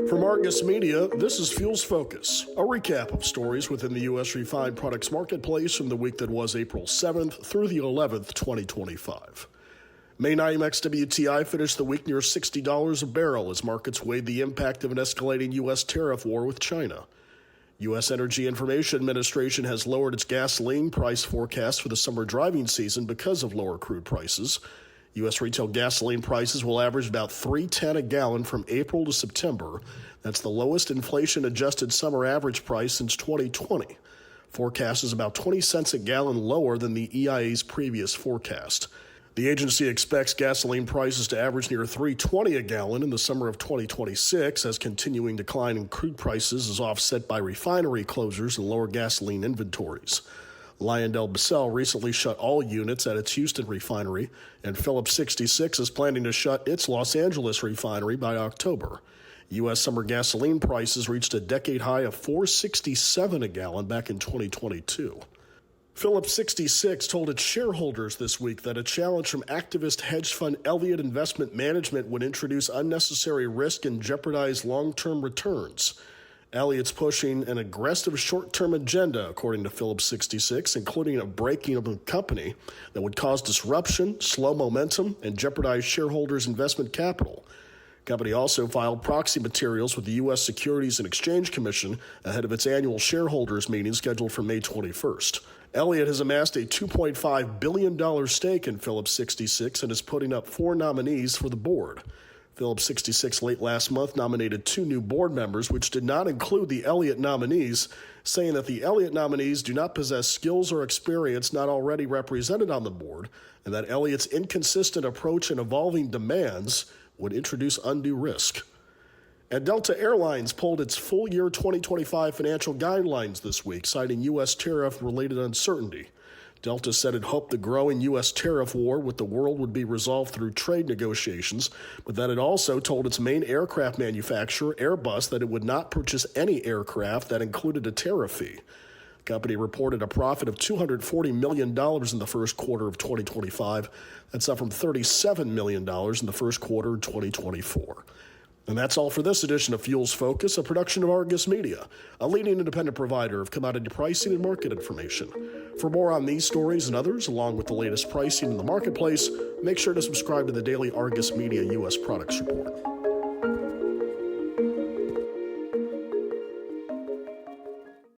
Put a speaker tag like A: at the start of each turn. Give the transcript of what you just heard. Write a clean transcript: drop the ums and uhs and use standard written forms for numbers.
A: From Argus Media, this is Fuels Focus, a recap of stories within the U.S. refined products marketplace from the week that was April 7th through the 11th, 2025. May NYMEX WTI finished the week near $60 a barrel as markets weighed the impact of an escalating U.S. tariff war with China. U.S. Energy Information Administration has lowered its gasoline price forecast for the summer driving season because of lower crude prices. U.S. retail gasoline prices will average about $3.10 a gallon from April to September. That's the lowest inflation-adjusted summer average price since 2020. Forecast is about 20 cents a gallon lower than the EIA's previous forecast. The agency expects gasoline prices to average near $3.20 a gallon in the summer of 2026 as continuing decline in crude prices is offset by refinery closures and lower gasoline inventories. LyondellBasell recently shut all units at its Houston refinery, and Phillips 66 is planning to shut its Los Angeles refinery by October. U.S. summer gasoline prices reached a decade high of $4.67 a gallon back in 2022. Phillips 66 told its shareholders this week that a challenge from activist hedge fund Elliott Investment Management would introduce unnecessary risk and jeopardize long-term returns. Elliott's pushing an aggressive short-term agenda, according to Phillips 66, including a breaking of the company that would cause disruption, slow momentum, and jeopardize shareholders' investment capital. The company also filed proxy materials with the U.S. Securities and Exchange Commission ahead of its annual shareholders meeting scheduled for May 21st. Elliott has amassed a $2.5 billion stake in Phillips 66 and is putting up 4 nominees for the board. Phillips 66 late last month nominated 2 new board members, which did not include the Elliott nominees, saying that the Elliott nominees do not possess skills or experience not already represented on the board, and that Elliott's inconsistent approach and evolving demands would introduce undue risk. And Delta Airlines pulled its full-year 2025 financial guidelines this week, citing U.S. tariff-related uncertainty. Delta said it hoped the growing U.S. tariff war with the world would be resolved through trade negotiations, but that it also told its main aircraft manufacturer, Airbus, that it would not purchase any aircraft that included a tariff fee. The company reported a profit of $240 million in the first quarter of 2025. That's up from $37 million in the first quarter of 2024. And that's all for this edition of Fuels Focus, a production of Argus Media, a leading independent provider of commodity pricing and market information. For more on these stories and others, along with the latest pricing in the marketplace, make sure to subscribe to the daily Argus Media U.S. Products Report.